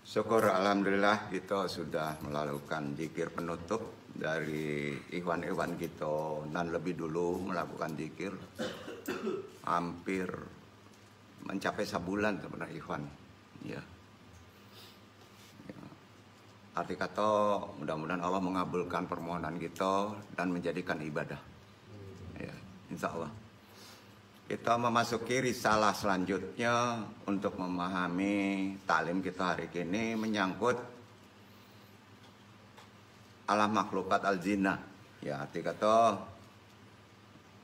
Syukur alhamdulillah kita sudah melakukan zikir penutup dari ikhwan-ikhwan kita dan lebih dulu melakukan zikir hampir mencapai sebulan sebenarnya ikhwan. Ya. Arti kata mudah-mudahan Allah mengabulkan permohonan kita dan menjadikan ibadah. Ya, insya Allah. Kita memasuki risalah selanjutnya untuk memahami taklim kita hari ini menyangkut alam makhlukat al-zina. Ya, arti kata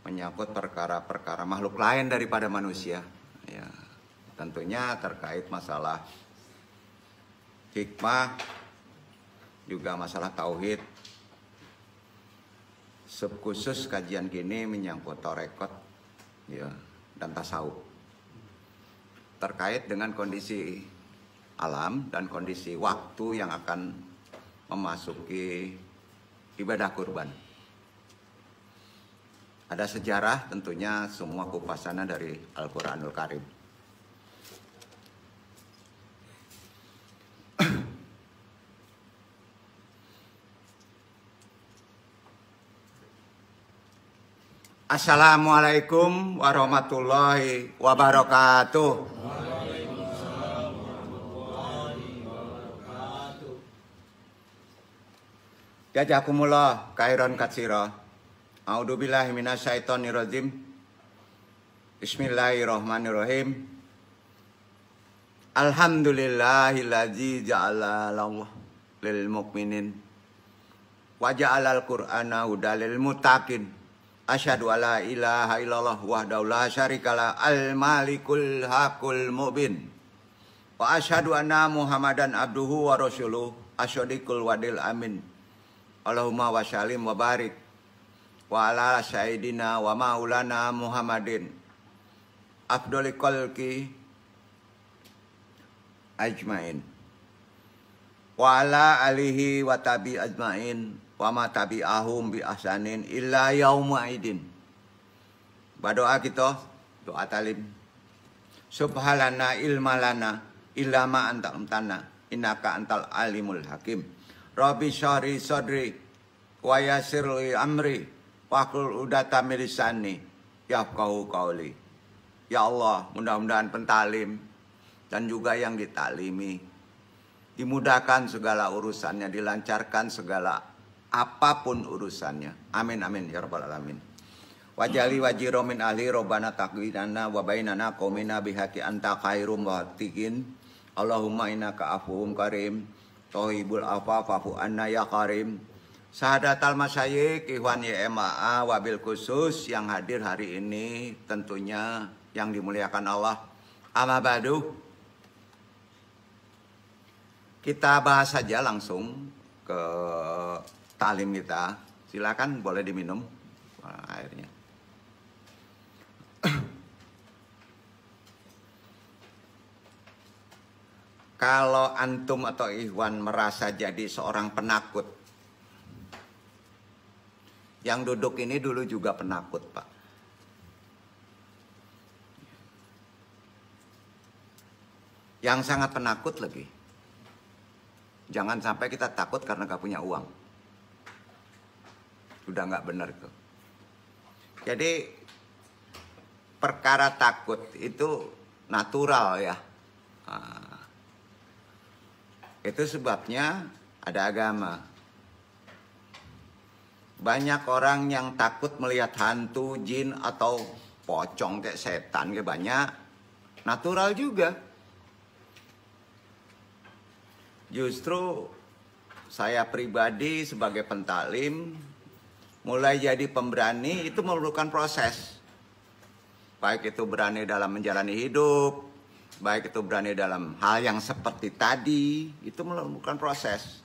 menyangkut perkara-perkara makhluk lain daripada manusia. Ya, tentunya terkait masalah hikmah, juga masalah tauhid. Subkhusus kajian gini menyangkut tarekat, ya, dan tasawuf terkait dengan kondisi alam dan kondisi waktu yang akan memasuki ibadah kurban. Ada sejarah tentunya semua kupasannya dari Al-Quranul Karim. Assalamualaikum warahmatullahi wabarakatuh. Jazakumullah khairan katsira. A'udzubillahi minasyaitonirrajim. Bismillahirrahmanirrahim. Alhamdulillahillazi ja'ala lil mu'minin wa ja'alal qur'ana hudalil muttaqin. Asyhadu alla ilaha illallah wahdahu la syarikalah al-malikul haqqul mubin. Wa asyhadu anna Muhammadan abduhu wa rasuluh asyadiqul wadil amin. Allahumma wa shallim wa barik wa ala sayyidina wa maulana Muhammadin afdhali khalqi ajmain wa ala alihi wa tabi ajmain wa ma tabi'ahum bi ahsanin illa yauma'idin. Berdoa kita, doa talim. Subhanallah ilmalana illa ma anta amtana innaka antal alimul hakim. Rabbi syahri sadri wa yassir li amri wahlul 'uqdatam min lisani yafqahu qawli. Ya Allah, mudah-mudahan pentalim dan juga yang ditalimi dimudahkan segala urusannya, dilancarkan segala apapun urusannya. Amin amin ya rabbal alamin. Wajali wajiro min ahli robbana taqwinana wa bainana qaumina bihaqi anta khairum watiqin. Allahumma innaka afuwum karim tohibul afa fa'fu anna ya karim. Sahadatal masyayikh ikhwan YMAA wabil khusus yang hadir hari ini tentunya yang dimuliakan Allah. Amma ba'du. Kita bahas saja langsung ke talim kita. Silakan boleh diminum airnya. Kalau antum atau ikhwan merasa jadi seorang penakut, yang duduk ini dulu juga penakut, Pak. Yang sangat penakut lagi. Jangan sampai kita takut karena gak punya uang. Udah gak benar tuh. Jadi perkara takut itu natural ya. Nah, itu sebabnya ada agama. Banyak orang yang takut melihat hantu, jin atau pocong kayak setan kayak banyak. Natural juga. Justru saya pribadi sebagai pentalim mulai jadi pemberani itu memerlukan proses. Baik itu berani dalam menjalani hidup, baik itu berani dalam hal yang seperti tadi, itu memerlukan proses.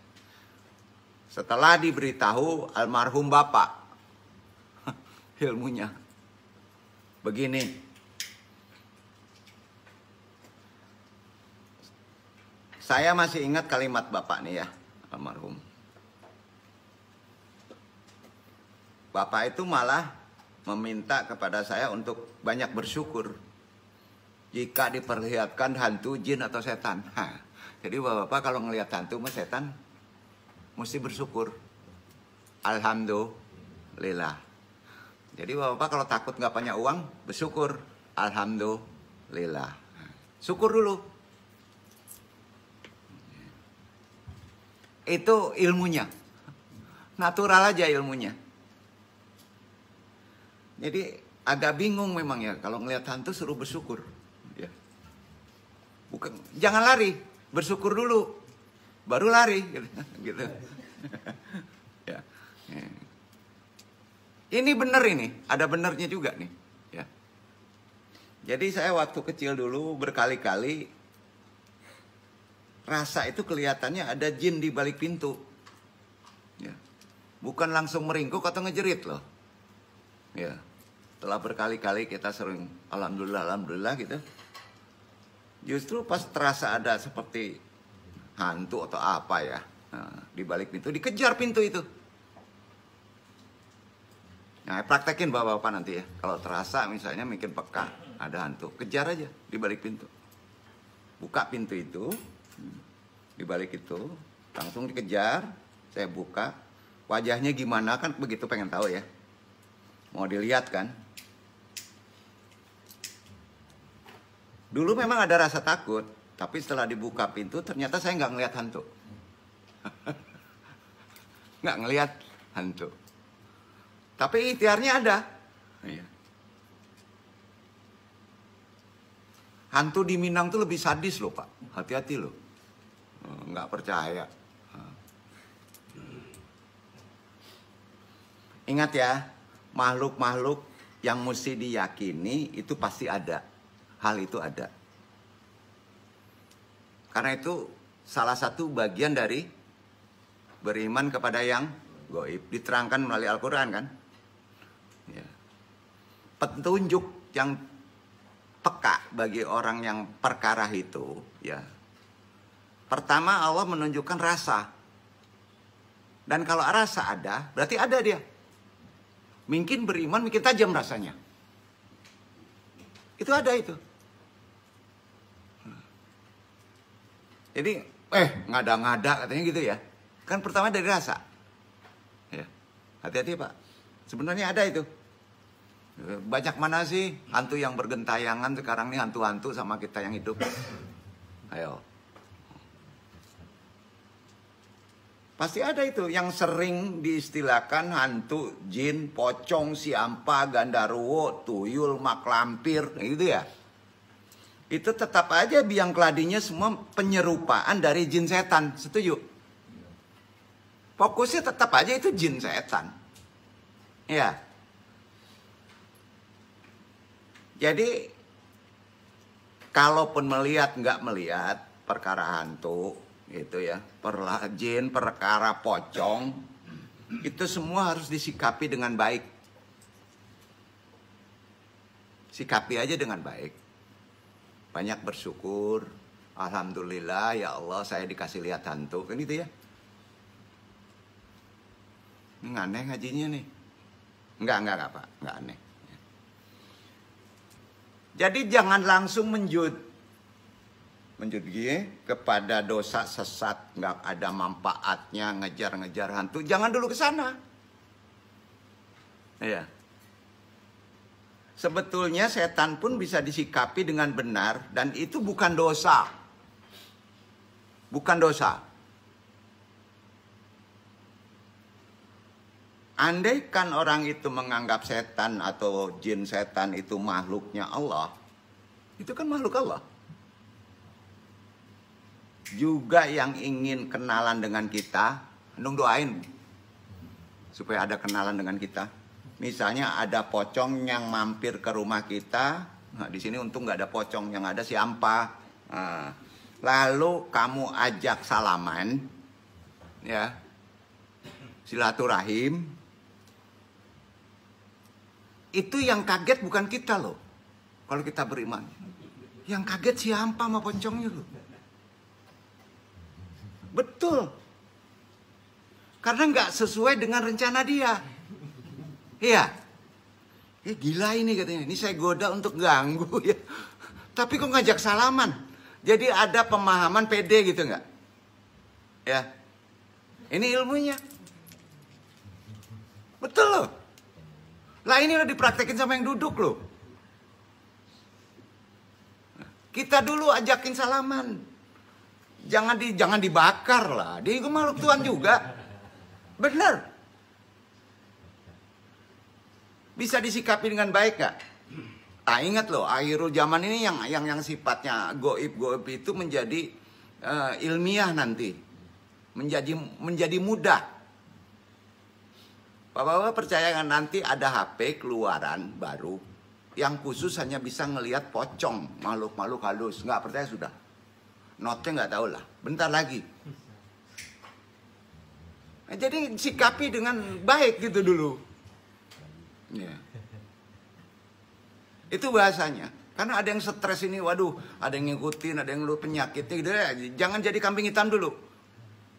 Setelah diberitahu almarhum bapak, ilmunya begini. Saya masih ingat kalimat bapak nih ya, almarhum. Bapak itu malah meminta kepada saya untuk banyak bersyukur jika diperlihatkan hantu, jin atau setan. Jadi bapak-bapak kalau ngelihat hantu sama setan, mesti bersyukur. Alhamdulillah. Jadi bapak-bapak kalau takut nggak punya uang, bersyukur. Alhamdulillah. Syukur dulu. Itu ilmunya. Natural aja ilmunya. Jadi agak bingung memang ya, kalau ngelihat hantu suruh bersyukur. Ya. Bukan, jangan lari, bersyukur dulu, baru lari. Gitu. Ya. Ini benar ini, ada benernya juga nih. Ya. Jadi saya waktu kecil dulu berkali-kali rasa itu kelihatannya ada jin di balik pintu. Ya. Bukan langsung meringkuk atau ngejerit loh. Ya. Setelah berkali-kali kita sering alhamdulillah gitu. Justru pas terasa ada seperti hantu atau apa ya, di balik pintu, dikejar pintu itu. Nah, praktekin bapak-bapak nanti ya. Kalau terasa misalnya mungkin peka ada hantu, kejar aja di balik pintu. Buka pintu itu, di balik itu, langsung dikejar. Saya buka, wajahnya gimana kan begitu pengen tahu ya. Mau dilihat kan? Dulu memang ada rasa takut, tapi setelah dibuka pintu ternyata saya nggak ngelihat hantu. Nggak ngelihat hantu. Tapi ikhtiarnya ada. Iya. Hantu di Minang tuh lebih sadis loh Pak. Hati-hati loh. Nggak percaya. Ingat ya, makhluk-makhluk yang mesti diyakini itu pasti ada. Hal itu ada. Karena itu salah satu bagian dari beriman kepada yang gaib. Diterangkan melalui Al-Quran kan. Ya. Petunjuk yang peka bagi orang yang perkara itu. Ya. Pertama Allah menunjukkan rasa. Dan kalau rasa ada, berarti ada dia. Mungkin beriman, mungkin tajam rasanya. Itu ada itu. Jadi, ngada-ngada katanya gitu ya. Kan pertama dari rasa. Ya. Hati-hati Pak. Sebenarnya ada itu. Banyak mana sih hantu yang bergentayangan sekarang nih, hantu-hantu sama kita yang hidup. Ayo. Pasti ada itu yang sering diistilahkan hantu, jin, pocong, siampa, gandaruwo, tuyul, mak lampir, gitu ya. Itu tetap aja biang keladinya semua penyerupaan dari jin setan. Setuju? Fokusnya tetap aja itu jin setan. Ya. Jadi, kalaupun melihat nggak melihat perkara hantu, gitu ya, jin, perkara pocong, itu semua harus disikapi dengan baik. Sikapi aja dengan baik. Banyak bersyukur, alhamdulillah ya Allah saya dikasih lihat hantu, kan gitu ya. Ini aneh ngajinya nih. Enggak Pak, enggak aneh. Jadi jangan langsung menjud kepada dosa sesat, nggak ada manfaatnya, ngejar-ngejar hantu. Jangan dulu ke sana. Ya. Sebetulnya setan pun bisa disikapi dengan benar dan itu bukan dosa. Bukan dosa. Andaikan orang itu menganggap setan atau jin setan itu makhluknya Allah, itu kan makhluk Allah. Juga yang ingin kenalan dengan kita, doain supaya ada kenalan dengan kita. Misalnya ada pocong yang mampir ke rumah kita, nah di sini untung nggak ada pocong, yang ada siampa. Nah, lalu kamu ajak salaman, ya, silaturahim. Itu yang kaget bukan kita loh, kalau kita beriman. Yang kaget siampa sama pocongnya loh. Betul. Karena nggak sesuai dengan rencana dia. Iya. Gila ini katanya. Ini saya goda untuk ganggu ya. Tapi kok ngajak salaman. Jadi ada pemahaman pede gitu nggak? Ya. Ini ilmunya. Betul loh. Lah ini udah dipraktekin sama yang duduk loh. Kita dulu ajakin salaman. Jangan dibakar lah. Dia itu makhluk Tuhan juga. Bener. Bisa disikapi dengan baik gak? Ah, ingat loh, akhirul zaman ini yang sifatnya goib itu menjadi ilmiah nanti. Menjadi mudah. Bapak-bapak percaya kan nanti ada HP keluaran baru yang khusus hanya bisa ngelihat pocong, makhluk-makhluk halus. Nggak percaya sudah. Note nggak tahu lah. Bentar lagi. Nah, jadi sikapi dengan baik gitu dulu. Ya. Itu bahasanya. Karena ada yang stres ini, waduh, ada yang ngikutin, ada yang lu penyakit gitu ya. Jangan jadi kambing hitam dulu.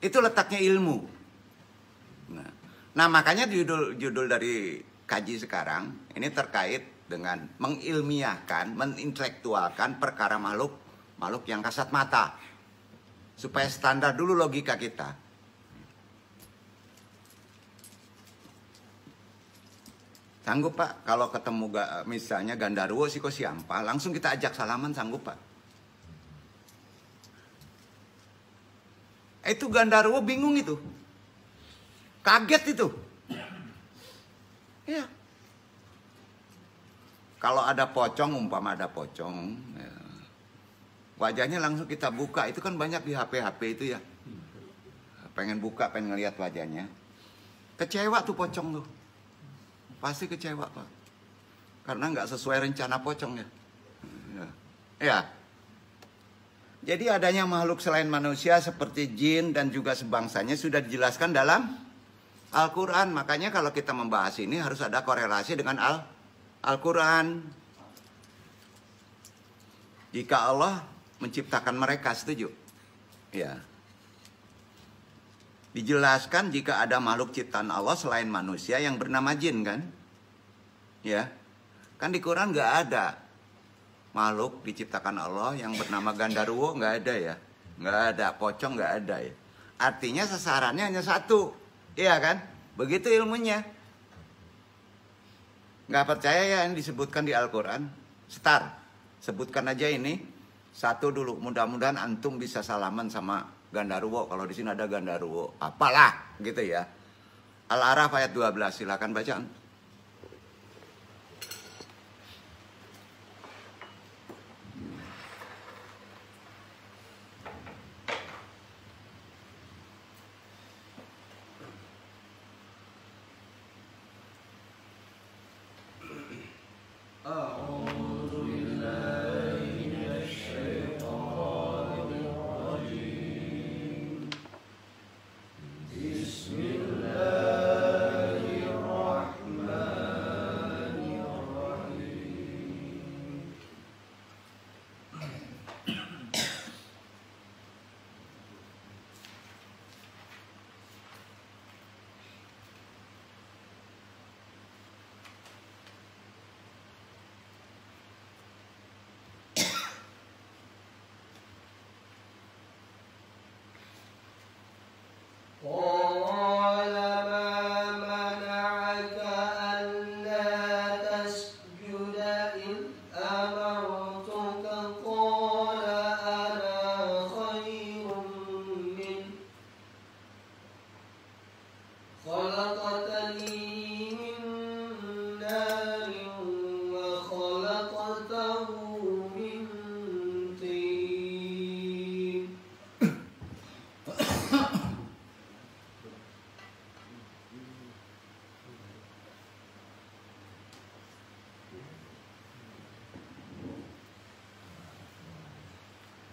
Itu letaknya ilmu. Nah makanya judul dari kaji sekarang ini terkait dengan mengilmiahkan, mengintelektualkan perkara makhluk yang kasat mata. Supaya standar dulu logika kita. Sanggup Pak, kalau ketemu misalnya Gandarwo Siko Siampa, langsung kita ajak salaman, sanggup Pak? Itu Gandarwo bingung itu. Kaget itu. Ya. Kalau ada pocong, umpama ada pocong, ya, wajahnya langsung kita buka. Itu kan banyak di HP-HP itu ya. Pengen buka, pengen ngeliat wajahnya. Kecewa tuh pocong tuh. Pasti kecewa Pak. Karena nggak sesuai rencana pocong ya. Ya. Jadi adanya makhluk selain manusia seperti jin dan juga sebangsanya sudah dijelaskan dalam Al-Quran. Makanya kalau kita membahas ini harus ada korelasi dengan Al-Quran. Jika Allah menciptakan mereka, setuju? Ya. Dijelaskan jika ada makhluk ciptaan Allah selain manusia yang bernama jin kan? Ya. Kan di Quran nggak ada makhluk diciptakan Allah yang bernama Gandarwo, nggak ada ya. Nggak ada, pocong nggak ada ya. Artinya sasarannya hanya satu. Iya kan? Begitu ilmunya. Nggak percaya ya yang disebutkan di Al-Quran? Star. Sebutkan aja ini. Satu dulu. Mudah-mudahan antum bisa salaman sama Gandarwo. Kalau di sini ada Gandarwo. Apalah gitu ya. Al-Araf ayat 12. Silakan baca.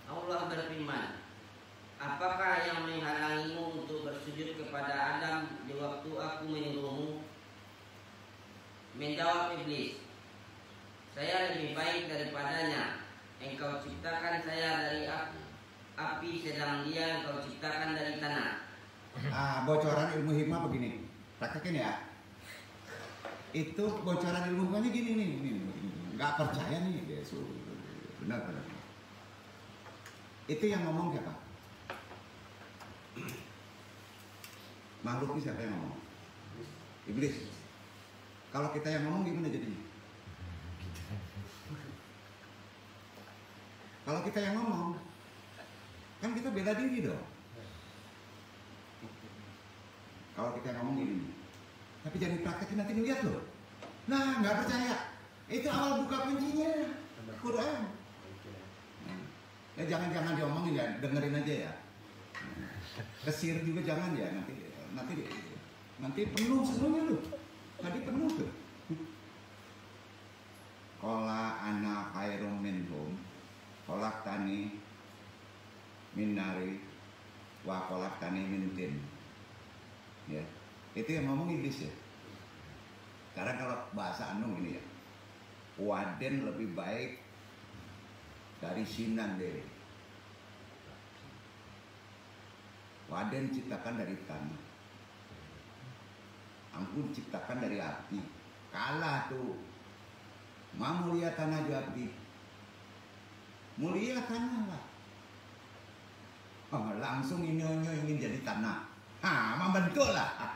Allah berfirman, apakah yang menghalangimu untuk bersujud kepada Adam di waktu aku menyuruhmu? Menjawab iblis, saya lebih baik daripadanya. Engkau ciptakan saya dari api, sedang dia engkau ciptakan dari tanah. Bocoran ilmu hikmah begini, praktekin ya. Itu bocoran ilmu hikmahnya gini nih. Nggak percaya nih, benar. Itu yang ngomong siapa? Makhluk ini siapa yang ngomong? Iblis. Kalau kita yang ngomong gimana jadinya? Kalau kita yang ngomong, kan kita bela diri dong. Kalau kita yang ngomong gini, tapi jangan dipraktekin nanti ngeliat loh. Nah, nggak percaya. Itu awal buka kuncinya, Quran. Ya jangan diomongin ya, dengerin aja ya. Kesir juga jangan ya, nanti penuh semuanya loh. Tadi penuh tuh. Qala ana khairum minhum khalaqtani min nari wa khalaqtani min tin. Ya. Itu yang ngomong iblis ya. Karena kalau bahasa anu ini ya, Waden lebih baik dari Sinan deh. Waden ciptakan dari tanah, Anggun ciptakan dari api. Kalah tuh. Mau mulia tanah juga api. Mulia tanah lah. Oh, langsung ingin jadi tanah. Membentuk lah.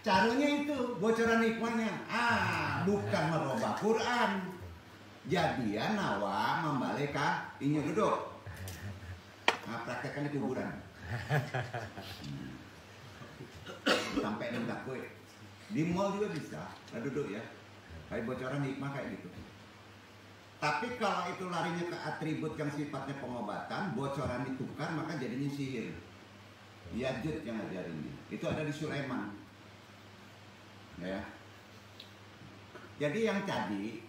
Caranya itu bocoran hikmahnya. Bukan merubah Quran. Jadian nawa membalik ini duduk. Praktekkan di kuburan. Sampai nendak kue. Di mall juga bisa. Duduk ya. Kayak bocoran hikmah kayak gitu. Tapi kalau itu larinya ke atribut yang sifatnya pengobatan, bocoran ditukar maka jadinya sihir. Yajud yang ngajarin. Itu ada di Sulaiman. Ya. Jadi yang tadi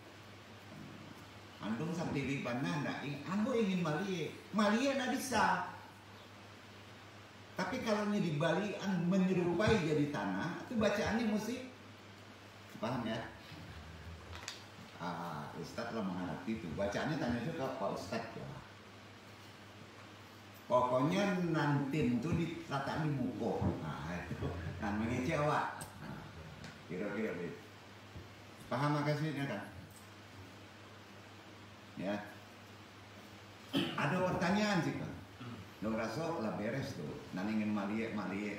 andung sampai banana, anu ingin malie nggak bisa. Tapi kalau ini di Bali menyerupai jadi tanah, itu bacaannya mesti paham ya? Ustadz lah mengerti itu. Bacaannya tanya juga Pak Ustadz ya. Pokoknya nantin itu diletakkan di muka. Itu namanya cewek. Kira-kira deh. Paham makasihnya kan? Ya. Ada pertanyaan sih kan? Dong raso lah beres tuh. Nan ingin malie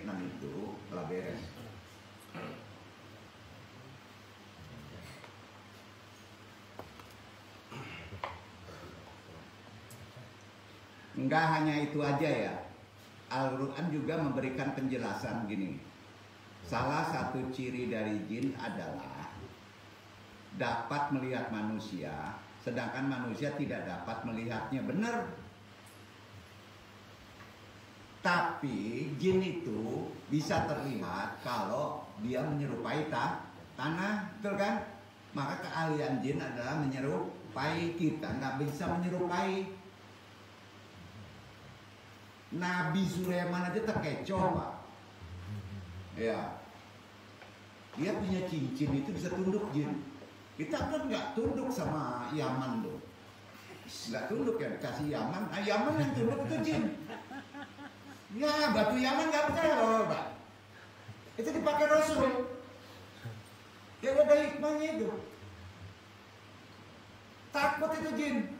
nan itu lah beres. Enggak hanya itu aja ya. Al-Quran juga memberikan penjelasan gini. Salah satu ciri dari jin adalah dapat melihat manusia, sedangkan manusia tidak dapat melihatnya. Benar. Tapi jin itu bisa terlihat kalau dia menyerupai tanah, betul kan? Maka keahlian jin adalah menyerupai kita, nggak bisa menyerupai. Nabi Sulaiman aja terkecoh, Pak. Ya. Dia punya cincin itu bisa tunduk jin. Kita kan nggak tunduk sama Yaman loh. Nggak tunduk ya, dikasih Yaman. Yaman yang tunduk itu jin. Ya, batu Yaman nggak percaya loh, Pak. Itu dipakai Rasul. Ya ada hikmahnya itu. Takut itu jin.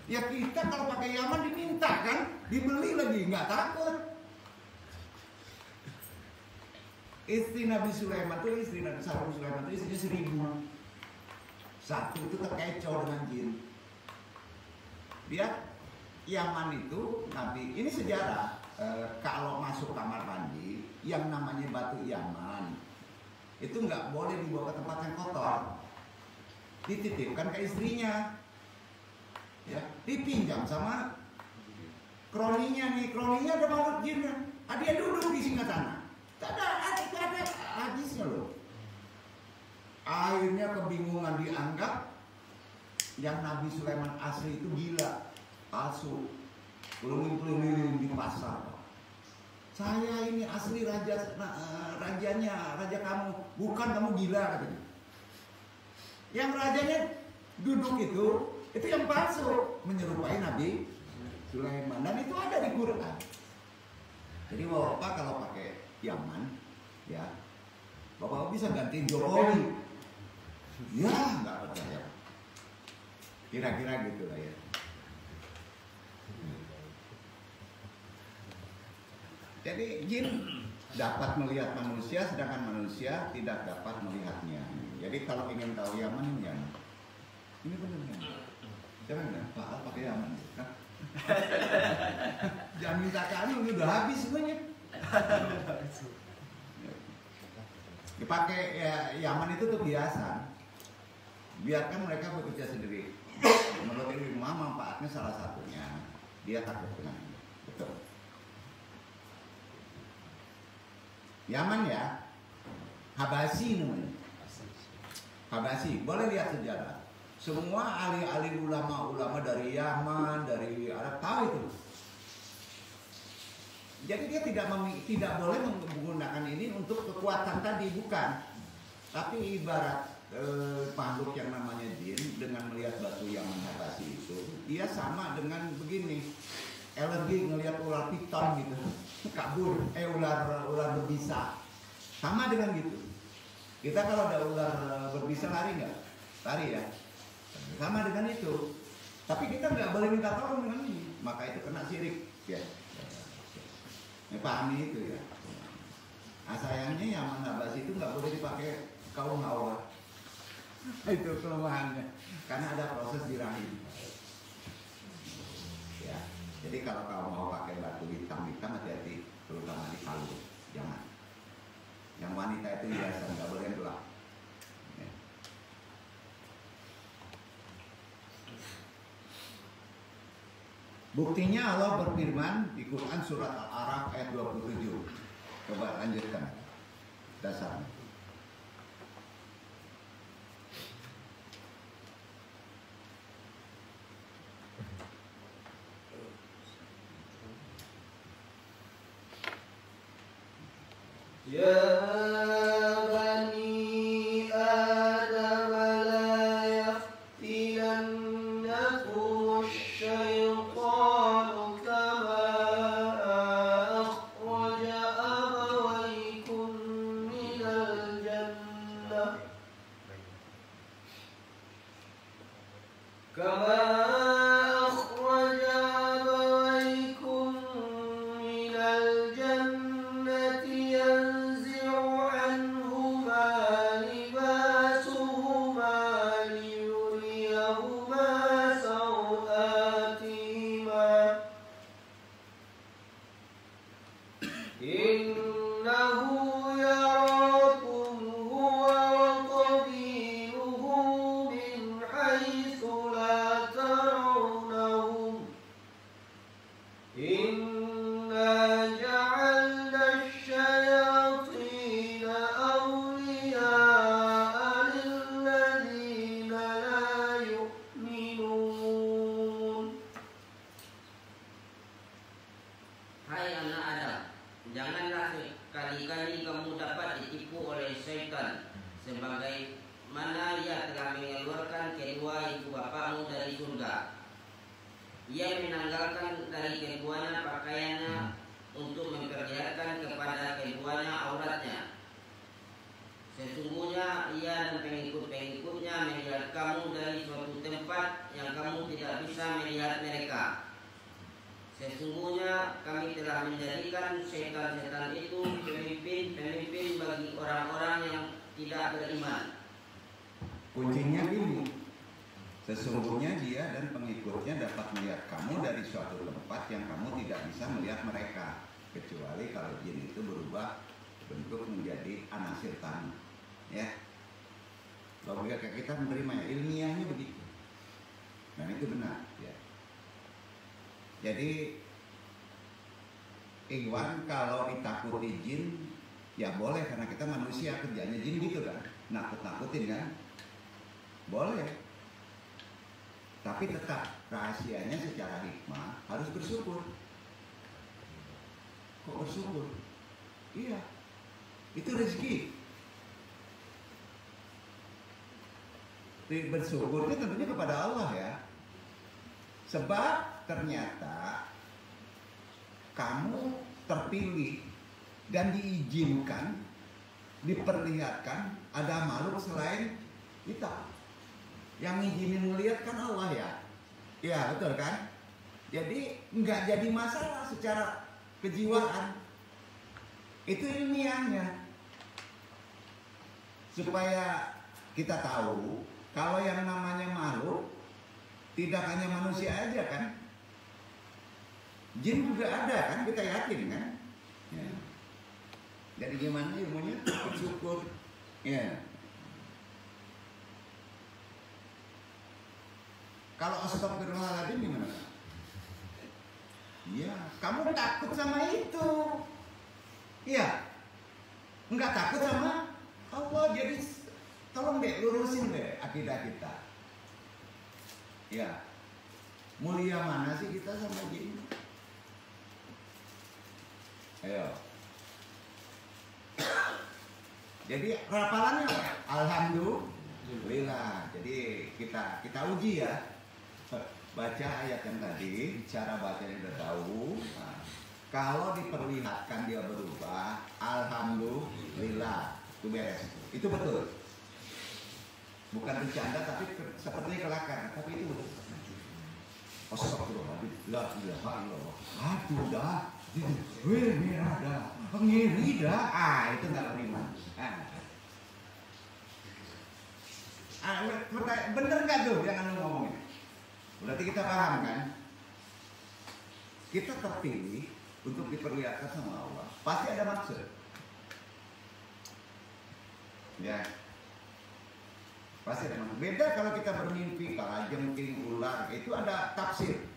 Ya kita kalau pakai Yaman diminta kan, dibeli lagi, nggak takut. Istri Nabi Sulaiman itu, istri Nabi Sulaiman itu istrinya 1000. Satu itu terkecoh dengan jin. Dia Yaman itu Nabi, ini sejarah. Kalau masuk kamar mandi, yang namanya batu Yaman itu nggak boleh dibawa ke tempat yang kotor. Dititipkan ke istrinya. Ya, dipinjam sama kroninya nih, kroninya ada makhluk jinnya. Dia duduk di singgah sana. Ada hadisnya loh. Akhirnya kebingungan, dianggap yang Nabi Sulaiman asli itu gila, palsu, keliling-keliling di pasar. Saya ini asli rajanya, raja kamu, bukan kamu gila katanya. Yang rajanya duduk itu yang palsu, menyerupai Nabi Sulaiman, dan itu ada di Quran. Jadi Bapak kalau pakai Yaman, ya Bapak bisa gantiin Jokowi. Ya nggak percaya. Kira-kira gitu lah ya. Jadi jin dapat melihat manusia, sedangkan manusia tidak dapat melihatnya. Jadi kalau ingin tahu Yaman ini Yaman. Ini benar kan? Jangan kan? Pak Al pakai Yaman. Jangan minta ke anu, udah habis semuanya. Dipakai ya, Yaman itu tuh biasa. Biarkan mereka bekerja sendiri. Menurut ilmu manfaatnya salah satunya dia takut dengan ini. Betul. Yaman ya, Habasi namanya. Habasi, boleh lihat sejarah. Semua ahli-ahli ulama-ulama dari Yaman, dari Arab tahu itu. Jadi dia tidak boleh menggunakan ini untuk kekuatan tadi, bukan. Tapi ibarat makhluk yang namanya jin dengan melihat batu yang Habasi itu, dia sama dengan begini. Alergi ngelihat ular piton gitu, kabur, ular berbisa, sama dengan gitu. Kita kalau ada ular berbisa lari nggak? Lari ya, sama dengan itu. Tapi kita nggak boleh minta tolong dengan ini, maka itu kena syirik ya. Pahami itu ya. Nah, sayangnya yang Habasi itu nggak boleh dipakai kaum Hawa. Itu kelemahannya, karena ada proses di rahim. Ya. Jadi kalau kamu mau pakai batu hitam-hitam, hati-hati, terutama di palu, jangan. Yang wanita itu biasa nggak boleh gelap. Ya. Buktinya Allah berfirman di Quran surat Al-A'raf ayat 27. Coba lanjutkan dasarnya. Ya bani Adam la yaftinannakum asy-syaitanu kama akhraja abawaykum minal jannah sebagaimana ia telah mengeluarkan kedua ibu bapakmu dari surga. Ia menanggalkan dari keduanya pakaiannya untuk memperlihatkan kepada keduanya auratnya. Sesungguhnya ia dan pengikut-pengikutnya melihat kamu dari suatu tempat yang kamu tidak bisa melihat mereka. Sesungguhnya kami telah menjadikan setan-setan itu pemimpin-pemimpin bagi orang-orang yang tidak beriman. Kuncinya gini, sesungguhnya dia dan pengikutnya dapat melihat kamu dari suatu tempat yang kamu tidak bisa melihat mereka, kecuali kalau jin itu berubah bentuk menjadi anak setan. Ya, logika kita menerima ilmiahnya begitu, dan itu benar. Ya. Jadi Iwan kalau ditakuti jin, ya boleh karena kita manusia, kerjanya jin gitu kan, nakut-nakutin kan, boleh. Tapi tetap rahasianya secara hikmah harus bersyukur. Kok bersyukur? Iya, itu rezeki. Bersyukurnya tentunya kepada Allah ya. Sebab ternyata kamu terpilih dan diizinkan, diperlihatkan ada makhluk selain kita. Yang ngizinin melihat kan Allah ya. Iya betul kan? Jadi nggak jadi masalah secara kejiwaan. Itu ilmiahnya. Supaya kita tahu kalau yang namanya makhluk tidak hanya manusia aja kan. Jin juga ada kan, kita yakin kan. Ya. Jadi gimana ilmunya? Bersyukur. Ya. Kalau astagfirullahaladzim gimana? Iya, kamu takut sama itu. Iya. Enggak takut sama Allah. Jadi tolong deh lurusin deh akidah kita. Ya. Mulia mana sih kita sama jin? Ayo. Jadi rapalannya apa? Alhamdulillah. Jadi kita uji ya. Baca ayat yang tadi, cara bacanya udah tahu. Nah, kalau diperlihatkan dia berubah, alhamdulillah, itu beres. Itu betul. Bukan bercanda tapi seperti kelakar, tapi itu betul. Astagfirullahaladzim, la ilaha illallah. Aduh dah, merah dah, ngiri dah. Itu nggak beriman. Bener nggak tuh yang anda ngomongin? Berarti kita paham kan? Kita terpilih untuk diperlihatkan sama Allah. Pasti ada maksud. Ya. Pasti ada maksud. Beda kalau kita bermimpi, kalajengking, ular, itu ada tafsir.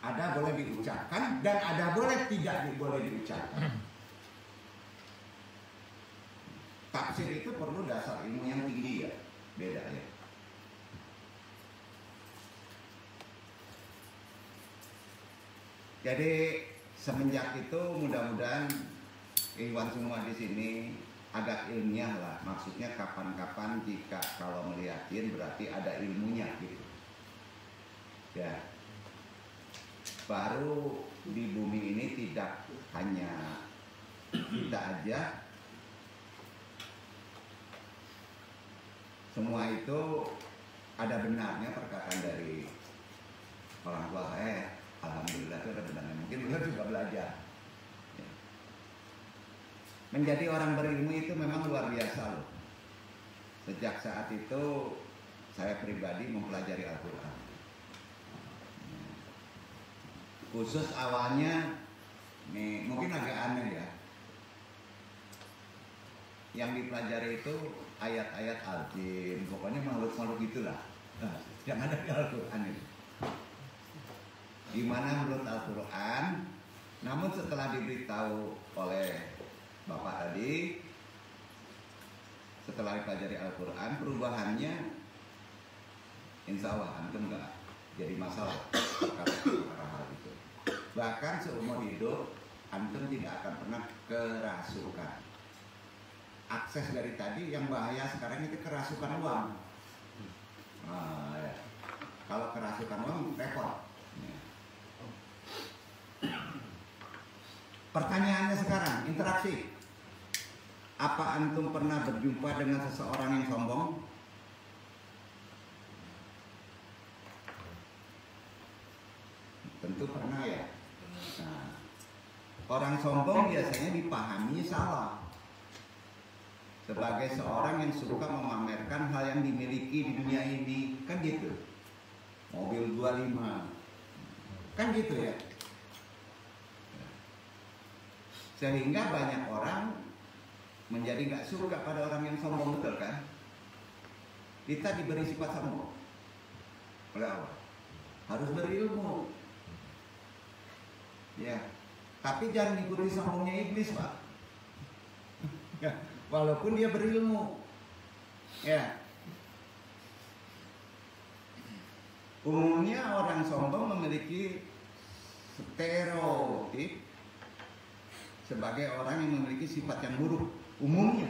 Ada boleh diucapkan dan ada boleh tidak boleh diucapkan. Tafsir itu perlu dasar ilmu yang tinggi ya. Beda ya. Jadi semenjak itu mudah-mudahan Iwan semua di sini agak ilmiah lah. Maksudnya kapan-kapan jika kalau melihatin berarti ada ilmunya gitu. Ya. Baru di bumi ini tidak hanya kita aja. Semua itu ada benarnya perkataan dari orang tua saya. Alhamdulillah itu ada benarnya. Mungkin beliau juga belajar. Ya. Menjadi orang berilmu itu memang luar biasa loh. Sejak saat itu saya pribadi mempelajari Al-Quran. Khusus awalnya, nih mungkin agak aneh ya. Yang dipelajari itu ayat-ayat al-jin, pokoknya makhluk-makhluk itulah. Nah, yang ada di Al-Quran itu. Di mana menurut Al-Quran, namun setelah diberitahu oleh Bapak tadi, setelah dipelajari Al-Quran, perubahannya insya Allah antum enggak jadi masalah karena hal itu. Bahkan seumur hidup antum tidak akan pernah kerasukan. Akses dari tadi yang bahaya sekarang itu kerasukan uang. Nah, ya. Kalau kerasukan uang repot. Pertanyaannya sekarang, interaksi. Apa antum pernah berjumpa dengan seseorang yang sombong? Tentu pernah ya. Nah, orang sombong biasanya dipahami salah. Sebagai seorang yang suka memamerkan hal yang dimiliki di dunia ini, kan gitu. Mobil 25, kan gitu ya. Sehingga banyak orang menjadi nggak suka pada orang yang sombong, betul kan? Kita diberi sifat sombong oleh Allah, harus berilmu. Ya, tapi jangan ikuti sombongnya iblis, Pak. Ya, walaupun dia berilmu. Ya. Umumnya orang sombong memiliki stereotip sebagai orang yang memiliki sifat yang buruk. Umumnya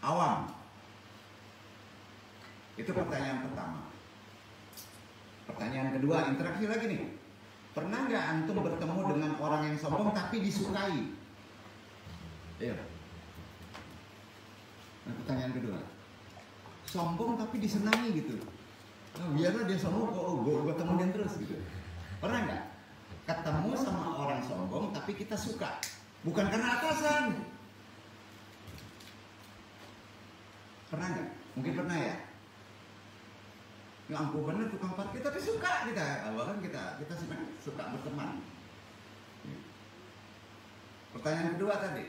awam. Itu pertanyaan pertama. Pertanyaan kedua, interaksi lagi nih. Pernah nggak antum bertemu dengan orang yang sombong tapi disukai? Iya. Nah, pertanyaan kedua, sombong tapi disenangi gitu. Nah, biarlah dia sombong, gue temuin terus gitu. Pernah nggak ketemu sama orang sombong tapi kita suka? bukan karena atasan. Pernah nggak? Mungkin pernah ya. Ya ampun bener tukang parkir, tapi suka kita. Bahkan kita sebenarnya suka berteman. Pertanyaan kedua tadi,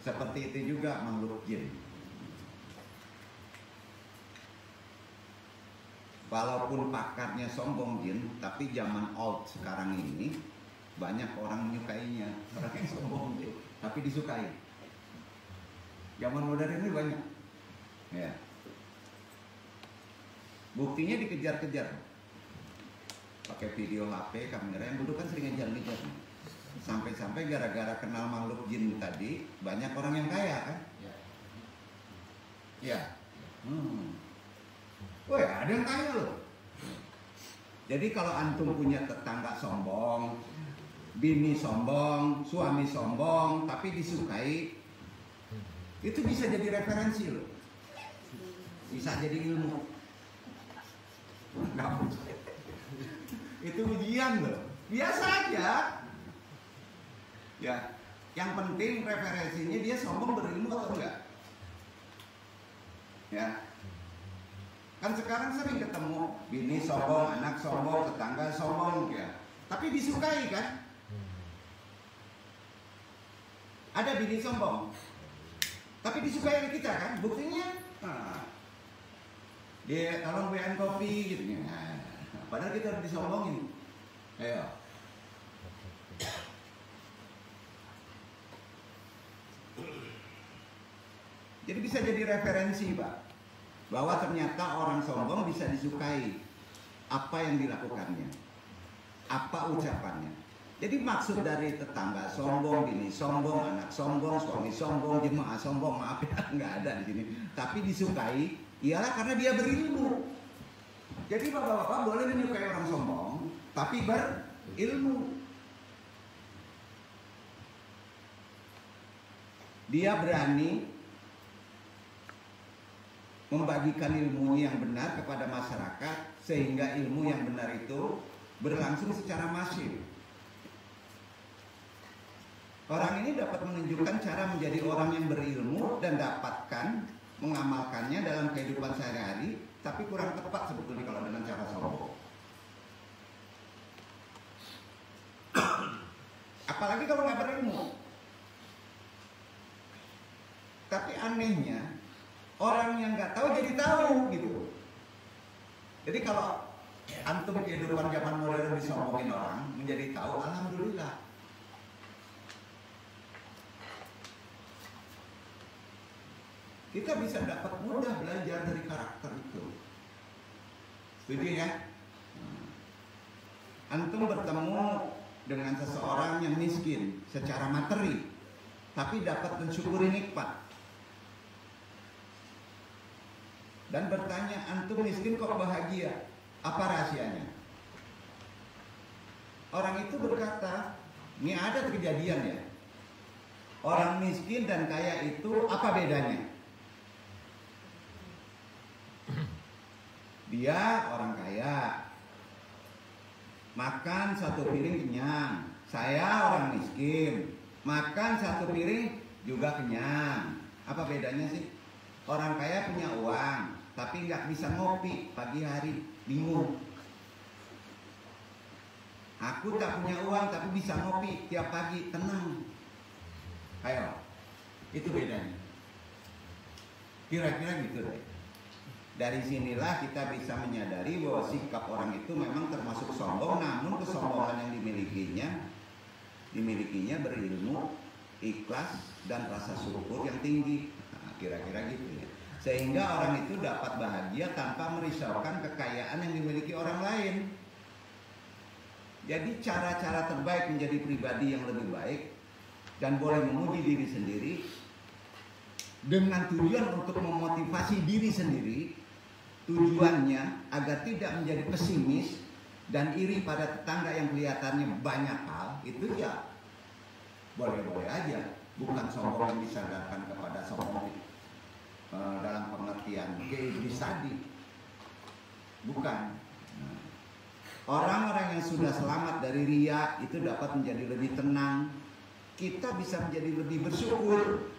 seperti itu juga makhluk jin. Walaupun pakarnya sombong jin, tapi zaman old sekarang ini banyak orang menyukainya. Orang yang sombong jin, tapi disukai. Zaman modern ini banyak. Ya. Buktinya dikejar-kejar. Pakai video HP, kamera yang dulu kan sering ngejar-ngejar. Sampai-sampai gara-gara kenal makhluk jin tadi, banyak orang yang kaya kan? Ya. Wah, ada yang kaya loh. Jadi kalau antum punya tetangga sombong, bini sombong, suami sombong, tapi disukai, itu bisa jadi referensi loh. Bisa jadi ilmu. Itu ujian loh. Biasa aja. Ya, yang penting referensinya dia sombong berilmu atau enggak. Ya. Kan sekarang sering ketemu bini sombong, anak sombong, tetangga sombong ya. Tapi disukai kan? Ada bini sombong. Tapi disukai oleh kita kan? Buktinya dia tolong beliin kopi gitu. Nah, padahal kita harus disombongin. Ayo. Jadi bisa jadi referensi, Pak, bahwa ternyata orang sombong bisa disukai apa yang dilakukannya, apa ucapannya. Jadi maksud dari tetangga sombong, bini sombong, anak sombong, suami sombong, jemaah sombong, maaf ya, nggak ada di sini. Tapi disukai, ialah karena dia berilmu. Jadi bapak-bapak boleh menyukai orang sombong, tapi berilmu. Dia berani membagikan ilmunya yang benar kepada masyarakat, sehingga ilmu yang benar itu berlangsung secara masif. Orang ini dapat menunjukkan cara menjadi orang yang berilmu dan dapatkan mengamalkannya dalam kehidupan sehari-hari, tapi kurang tepat sebetulnya kalau dengan cara sombong. Apalagi kalau nggak berilmu. Tapi anehnya orang yang nggak tahu jadi tahu gitu. Jadi kalau antum kehidupan zaman modern disombongin orang menjadi tahu, alhamdulillah. Kita bisa dapat mudah belajar dari karakter itu. Setuju ya? Antum bertemu dengan seseorang yang miskin secara materi, tapi dapat mensyukuri nikmat. Dan bertanya, antum miskin kok bahagia? Apa rahasianya? Orang itu berkata, ini ada kejadian ya. Orang miskin dan kaya itu apa bedanya? Dia orang kaya, makan satu piring kenyang. Saya orang miskin, makan satu piring juga kenyang. Apa bedanya sih? Orang kaya punya uang, tapi nggak bisa ngopi pagi hari, bingung. Aku tak punya uang, tapi bisa ngopi tiap pagi, tenang. Ayo, itu bedanya. Kira-kira gitu deh. Dari sinilah kita bisa menyadari bahwa sikap orang itu memang termasuk sombong, namun kesombongan yang dimilikinya berilmu, ikhlas, dan rasa syukur yang tinggi. Nah, kira-kira gitu ya. Sehingga orang itu dapat bahagia tanpa merisaukan kekayaan yang dimiliki orang lain. Jadi cara-cara terbaik menjadi pribadi yang lebih baik dan boleh memuji diri sendiri dengan tujuan untuk memotivasi diri sendiri. Tujuannya agar tidak menjadi pesimis dan iri pada tetangga yang kelihatannya banyak hal, itu ya boleh-boleh aja. Bukan sombong yang disandarkan kepada sombong dalam pengertian gaibis tadi. Bukan. Orang-orang yang sudah selamat dari riya itu dapat menjadi lebih tenang. Kita bisa menjadi lebih bersyukur.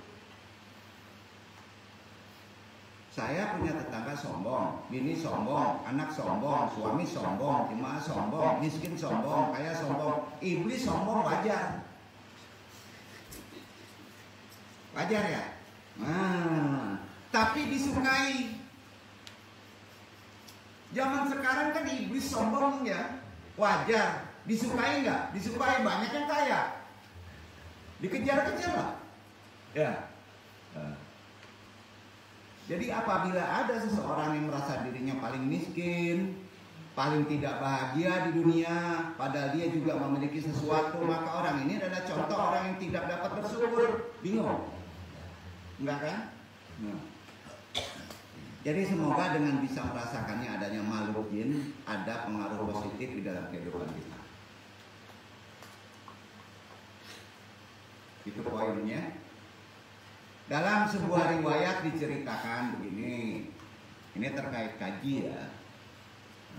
Saya punya tetangga sombong, bini sombong, anak sombong, suami sombong, jemaah sombong, miskin sombong, kaya sombong, iblis sombong, wajar. Wajar ya? Nah, tapi disukai. Zaman sekarang kan iblis sombong ya, wajar. Disukai nggak? Disukai, banyak yang kaya. Dikejar-kejar lah. Ya. Jadi apabila ada seseorang yang merasa dirinya paling miskin, paling tidak bahagia di dunia, padahal dia juga memiliki sesuatu, maka orang ini adalah contoh orang yang tidak dapat bersyukur. Bingung? Enggak kan? Nah. Jadi semoga dengan bisa merasakannya adanya makhluk jin, ada pengaruh positif di dalam kehidupan kita. Itu poinnya. Dalam sebuah riwayat diceritakan begini. Ini terkait kaji ya.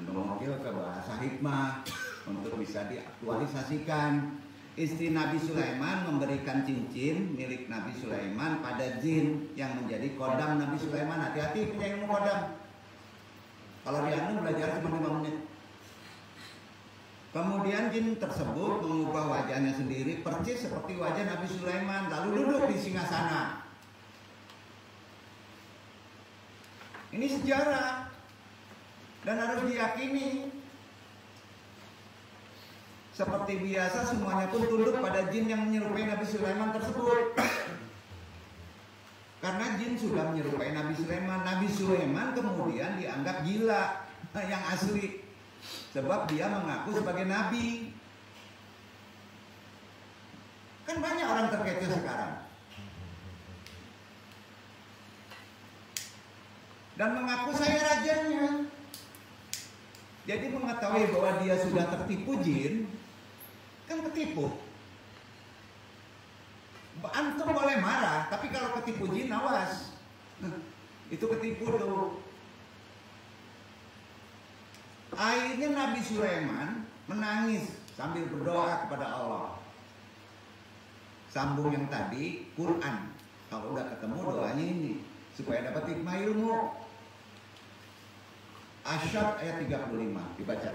Mewakil ke bahasa hikmah untuk bisa diaktualisasikan. Istri Nabi Sulaiman memberikan cincin milik Nabi Sulaiman pada jin yang menjadi kodam Nabi Sulaiman. Hati-hati punya ilmu kodam. Kalau di anu belajar cuma 5 menit. Kemudian jin tersebut mengubah wajahnya sendiri persis seperti wajah Nabi Sulaiman, lalu duduk di singgasana. Ini sejarah dan harus diyakini. Seperti biasa semuanya pun tunduk pada jin yang menyerupai Nabi Sulaiman tersebut. Karena jin sudah menyerupai Nabi Sulaiman. Nabi Sulaiman kemudian dianggap gila yang asli. Sebab dia mengaku sebagai nabi. Kan banyak orang terkecoh sekarang. Dan mengaku saya rajanya. Jadi mengetahui bahwa dia sudah tertipu jin, kan ketipu. Antum boleh marah, tapi kalau ketipu jin awas. Itu ketipu tuh. Akhirnya Nabi Sulaiman menangis sambil berdoa kepada Allah. Sambung yang tadi Quran. Kalau udah ketemu doanya ini supaya dapat hikmah ilmu. Asyad ayat 35 dibaca.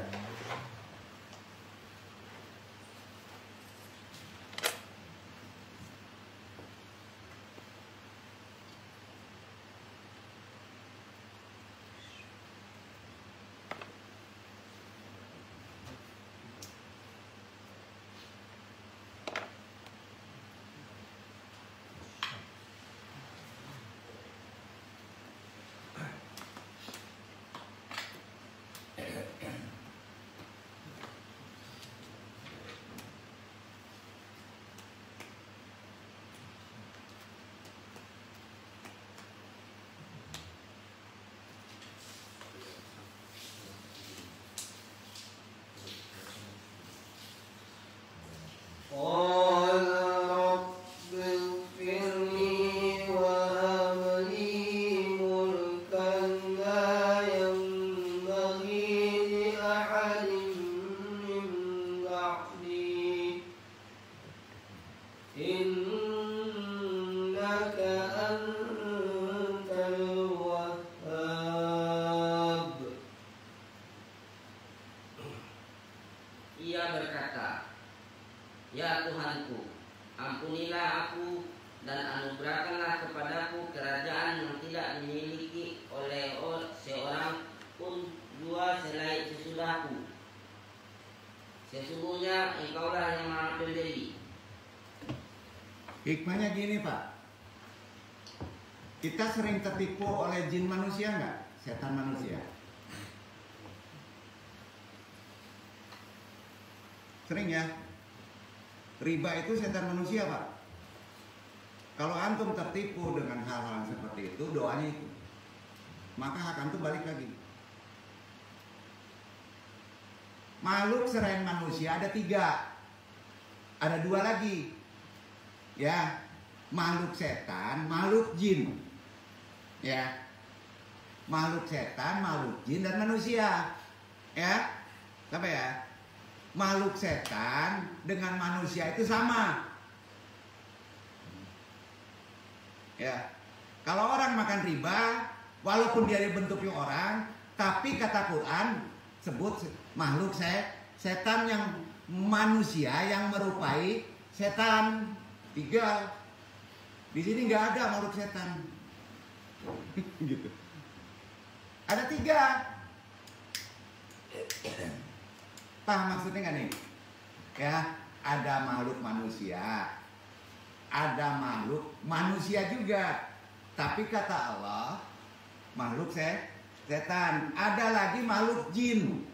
Ya Tuhanku, ampunilah aku dan anugerahkanlah kepadaku kerajaan yang tidak dimiliki oleh seorang pun jua selain sesudahku. Sesungguhnya Engkaulah yang Maha Pemberi. Hikmahnya gini Pak, kita sering tertipu oleh jin manusia nggak? Setan manusia. Sering ya. Riba itu setan manusia Pak. Kalau antum tertipu dengan hal-hal seperti itu, doanya itu, maka hak antum balik lagi. Makhluk selain manusia ada 3, ada 2 lagi, ya, makhluk setan, makhluk jin, ya, makhluk setan, makhluk jin dan manusia, ya. Apa ya? Makhluk setan dengan manusia itu sama. Ya. Kalau orang makan riba, walaupun dia bentuknya orang, tapi kata Quran sebut makhluk setan yang manusia yang merupai setan. 3. Di sini nggak ada makhluk setan. Gitu. Ada 3. Paham maksudnya nggak nih? Ya, ada makhluk manusia, ada makhluk manusia juga. Tapi kata Allah, makhluk setan. Ada lagi makhluk jin.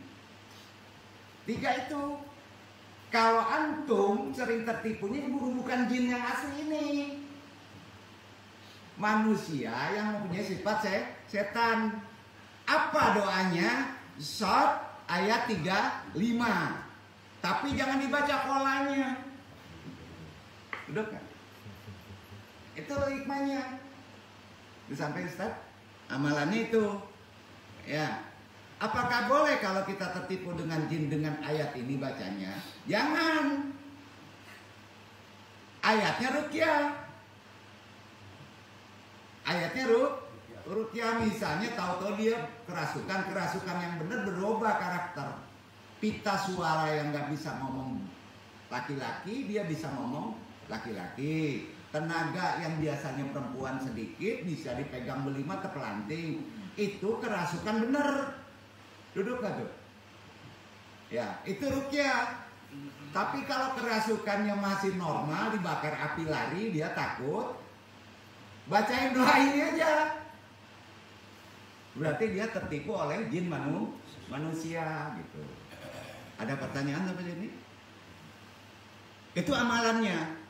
3 itu. Kalau antum sering tertipunya bukan jin yang asli ini. Manusia yang mempunyai sifat setan. Apa doanya? Shot ayat 35. Tapi jangan dibaca kolanya. Udah kan? Itu hikmahnya. Disampaikan Ustaz, amalannya itu. Ya. Apakah boleh kalau kita tertipu dengan jin dengan ayat ini bacanya? Jangan. Ayatnya ruqyah. Ayatnya ruqyah, misalnya tahu-tahu dia kerasukan yang benar berubah karakter. Pita suara yang nggak bisa ngomong laki-laki, dia bisa ngomong laki-laki. Tenaga yang biasanya perempuan sedikit bisa dipegang belima terpelanting. Itu kerasukan bener. Duduk gak tuh? Ya, itu ruqyah. Tapi kalau kerasukannya masih normal, dibakar api lari, dia takut, bacain doa ini aja. Berarti dia tertipu oleh jin manusia gitu. Ada pertanyaan apa ini? Itu amalannya.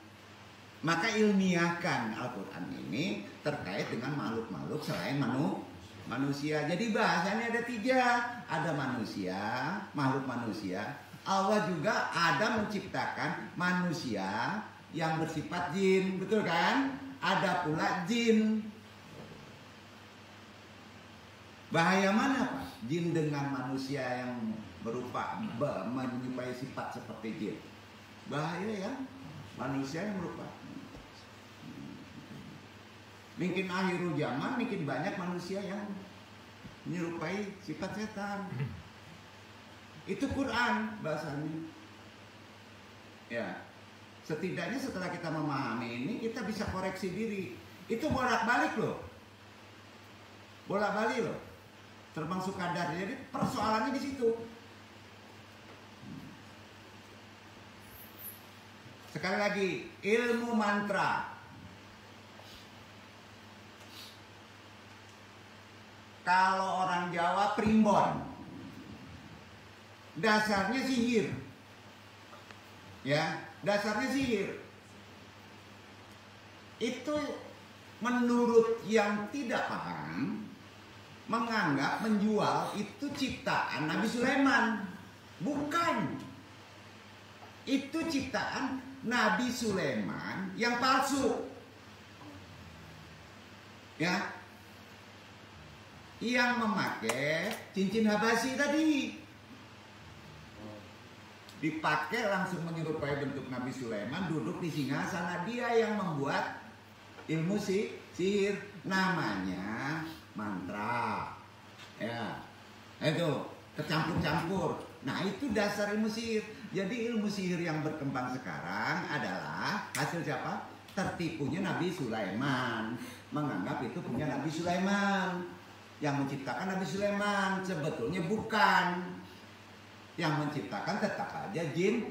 Maka ilmiahkan Al-Quran ini terkait dengan makhluk-makhluk selain manusia. Jadi bahasanya ada 3. Ada manusia, makhluk manusia. Allah juga ada menciptakan manusia yang bersifat jin. Betul kan? Ada pula jin. Bahaya mana Pak? Jin dengan manusia yang berupa menyerupai sifat seperti jin. Bahaya ya? Manusia yang berupa. Mungkin akhirul zaman, mungkin banyak manusia yang menyerupai sifat setan. Itu Quran bahasanya. Ya, setidaknya setelah kita memahami ini, kita bisa koreksi diri. Itu bolak-balik loh. Bolak-balik loh. Terbang Sukadar. Jadi persoalannya di situ. Sekali lagi, ilmu mantra. Kalau orang Jawa primbon. Dasarnya sihir. Ya, dasarnya sihir. Itu menurut yang tidak paham, menganggap menjual itu ciptaan Nabi Sulaiman. Bukan. Itu ciptaan Nabi Sulaiman yang palsu. Ya. Yang memakai cincin Habasyi tadi. Dipakai langsung menyerupai bentuk Nabi Sulaiman, duduk di singgasana. Dia yang membuat ilmu sihir, namanya mantra. Ya, itu tercampur-campur. Nah, itu dasar ilmu sihir. Jadi ilmu sihir yang berkembang sekarang adalah hasil siapa? Tertipunya Nabi Sulaiman. Menganggap itu punya Nabi Sulaiman. Yang menciptakan Nabi Sulaiman sebetulnya bukan. Yang menciptakan tetap aja jin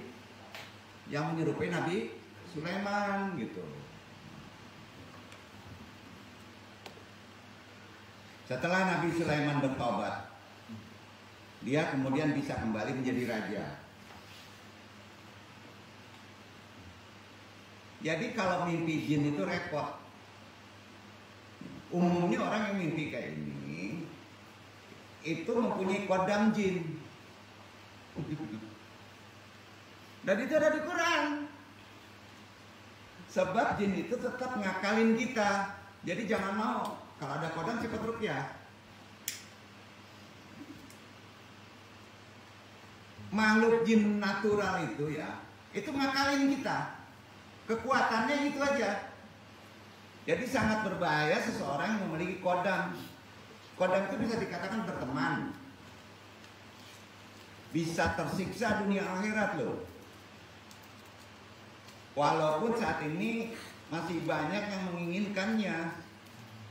yang menyerupai Nabi Sulaiman gitu. Setelah Nabi Sulaiman bertobat, dia kemudian bisa kembali menjadi raja. Jadi kalau mimpi jin itu repot. Umumnya orang yang mimpi kayak ini itu mempunyai kodam jin. Dan itu ada di Quran. Sebab jin itu tetap ngakalin kita. Jadi jangan mau kalau ada kodam cepat ruqyah. makhluk jin natural itu ya, itu ngakalin kita. Kekuatannya itu aja. Jadi sangat berbahaya seseorang yang memiliki kodam. Kodam itu bisa dikatakan berteman. Bisa tersiksa dunia akhirat loh. Walaupun saat ini masih banyak yang menginginkannya.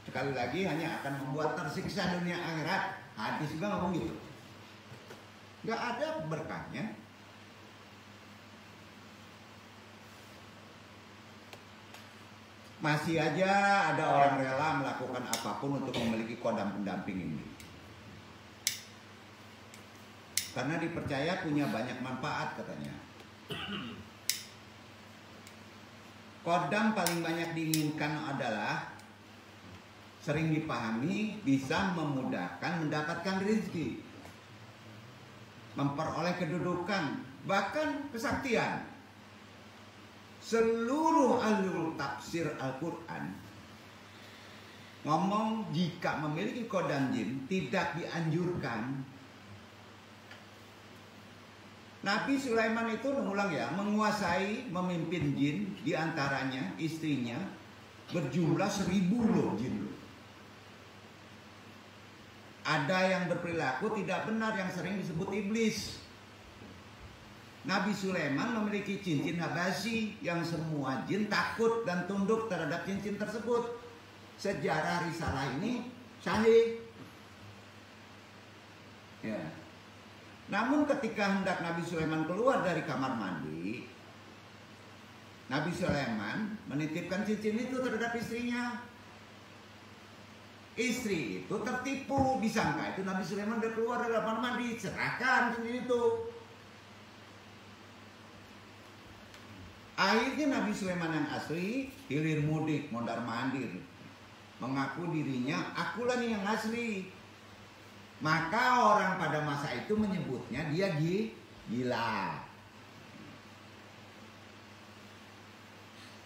Sekali lagi hanya akan membuat tersiksa dunia akhirat. Hadis juga ngomong gitu. Gak ada berkahnya. Masih aja ada orang rela melakukan apapun untuk memiliki kodam pendamping ini. Karena dipercaya punya banyak manfaat katanya. Kodam paling banyak diinginkan adalah sering dipahami bisa memudahkan mendapatkan rezeki, memperoleh kedudukan, bahkan kesaktian. Seluruh alur tafsir Al-Quran ngomong jika memiliki kodam jin tidak dianjurkan. Nabi Sulaiman itu mengulang ya, menguasai memimpin jin, diantaranya istrinya berjumlah 1000 loh jin loh. Ada yang berperilaku tidak benar yang sering disebut iblis. Nabi Sulaiman memiliki cincin Habasyi yang semua jin takut dan tunduk terhadap cincin tersebut. Sejarah risalah ini sahih. Ya. Namun ketika hendak Nabi Sulaiman keluar dari kamar mandi, Nabi Sulaiman menitipkan cincin itu terhadap istrinya. Istri itu tertipu, disangka itu Nabi Sulaiman udah keluar dari kamar mandi, serahkan cincin itu. Akhirnya Nabi Sulaiman yang asli hilir mudik, mondar mandir, mengaku dirinya akulah nih yang asli. Maka orang pada masa itu menyebutnya dia gila.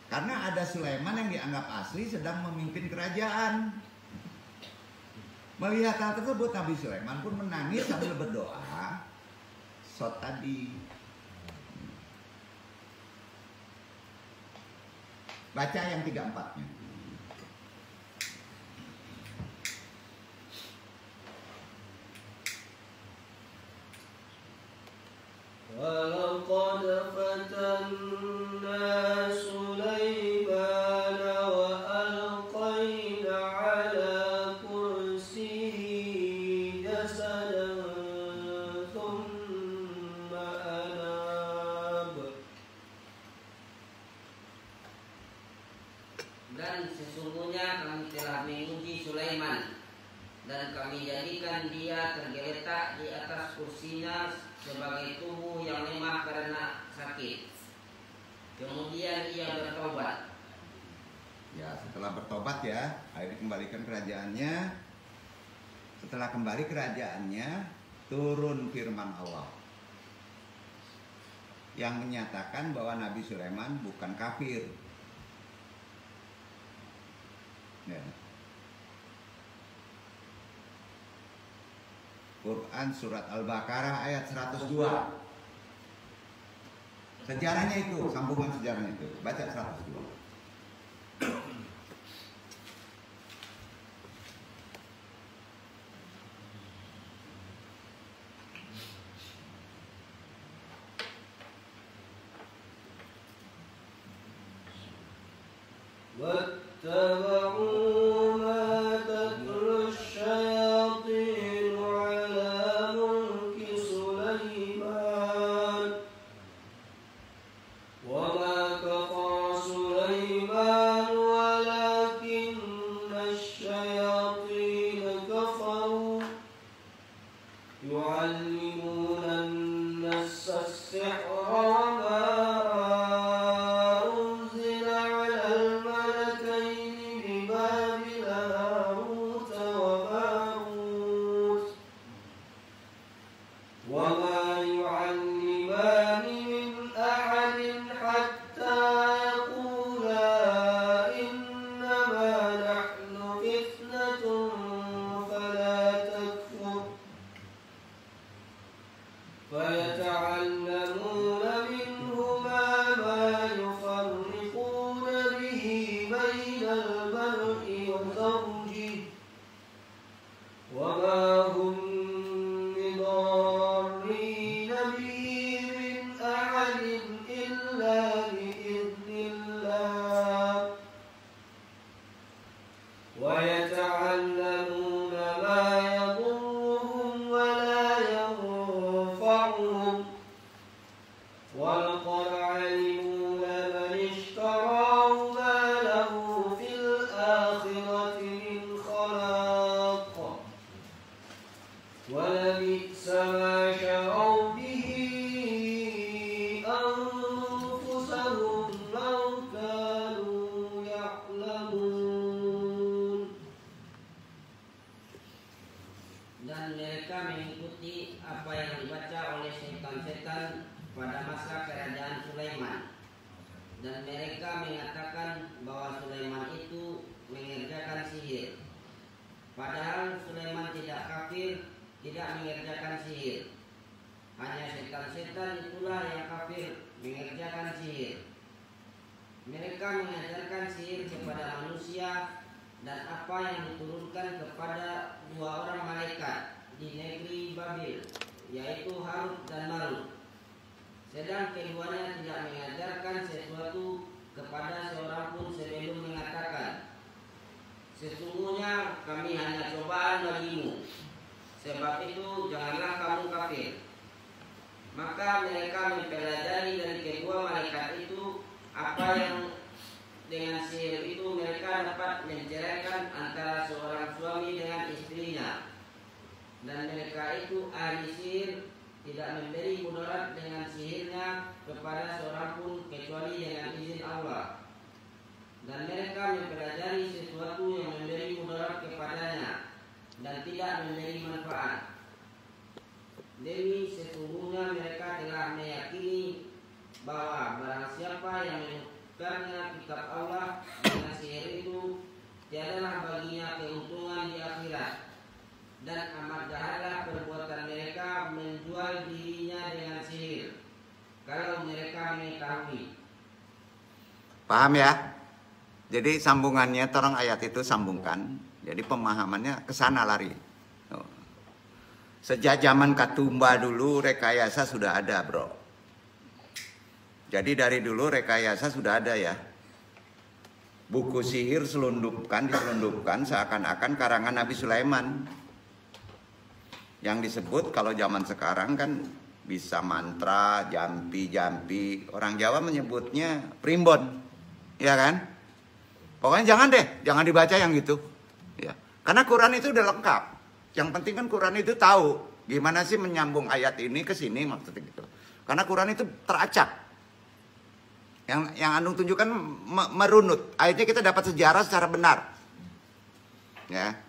Karena ada Sulaiman yang dianggap asli sedang memimpin kerajaan. Melihat hal tersebut Nabi Sulaiman pun menangis sambil berdoa. Shot tadi. Baca yang 3-4-nya. وَلَقَدْ فَتَنَّا سُلَيْمَانَ وَأَلْقَيْنَا عَلَى كُرْسِيِّهِ جَسَدًا ثُمَّ أَنَابَ. Dan sesungguhnya kami telah menguji Sulaiman dan kami jadikan dia tergeletak di atas kursinya sebagai tubuh yang lemah karena sakit. Kemudian ia bertobat. Ya, setelah bertobat ya, akhirnya kembalikan kerajaannya. Setelah kembali kerajaannya, turun firman Allah yang menyatakan bahwa Nabi Sulaiman bukan kafir. Ya. Quran surat Al-Baqarah ayat 102. Sejarahnya itu, sambungan sejarahnya itu. Baca 102. وَاتَّبَعُوا مَا تَتْلُو الشَّيَاطِينُ عَلَى مُلْكِ سُلَيْمَانَ وَمَا كَفَرَ سُلَيْمَانُ وَلَكِنَّ الشَّيَاطِينَ كَفَرُوا يُعَلِّمُونَ النَّاسَ السِّحْرَ وَمَا أُنزِلَ عَلَى الْمَلَكَيْنِ ويتعلمون منهما ما يفرقون به بين المرء وزوجه وما هم بضارين به من أحد إلا بإذن الله ويتعلمون ما يضرهم ولا ينفعهم ولقد علموا لمن اشتراه ما له في الآخرة من خلاق ولبئس ما شروا به أنفسهم لو كانوا يعلمون. Dan mereka mengikuti apa yang dibaca oleh setan-setan pada masa kerajaan Sulaiman. Dan mereka mengatakan bahwa Sulaiman itu mengerjakan sihir. Padahal Sulaiman tidak kafir, tidak mengerjakan sihir. Hanya setan-setan itulah yang kafir mengerjakan sihir. Mereka mengajarkan sihir kepada manusia dan apa yang diturunkan kepada dua orang malaikat di negeri Babil, yaitu Harut dan Marut. Sedang keduanya tidak mengajarkan sesuatu kepada seorang pun sebelum mengatakan, sesungguhnya kami hanya cobaan bagimu, sebab itu janganlah kamu kafir. Maka mereka mempelajari dari kedua malaikat itu apa yang dengan sihir itu mereka dapat menceraikan antara seorang suami dengan istrinya. Dan mereka itu ahli sihir, tidak memberi mudarat dengan sihirnya kepada seorang pun kecuali dengan izin Allah. Dan mereka mempelajari sesuatu yang memberi mudarat kepadanya dan tidak memberi manfaat. Demi sesungguhnya mereka telah meyakini bahwa barang siapa yang menukarnya kitab Allah dengan sihir itu, tiadalah baginya keuntungan di akhirat. Dan amat jahatlah perbuatan mereka menjual dirinya dengan sihir, kalau mereka mengetahui. Paham ya? Jadi sambungannya, torong ayat itu sambungkan. Jadi pemahamannya ke sana lari. Sejak zaman Katumba dulu rekayasa sudah ada, bro. Jadi dari dulu rekayasa sudah ada ya. Buku sihir diselundupkan seakan-akan karangan Nabi Sulaiman. Yang disebut kalau zaman sekarang kan bisa mantra, jampi. Orang Jawa menyebutnya primbon. Ya kan? Pokoknya jangan dibaca yang gitu. Ya. Karena Quran itu udah lengkap. Yang penting kan Quran itu tahu gimana sih menyambung ayat ini ke sini maksudnya gitu. Karena Quran itu teracak. Yang Andung tunjukkan merunut. Akhirnya kita dapat sejarah secara benar. Ya.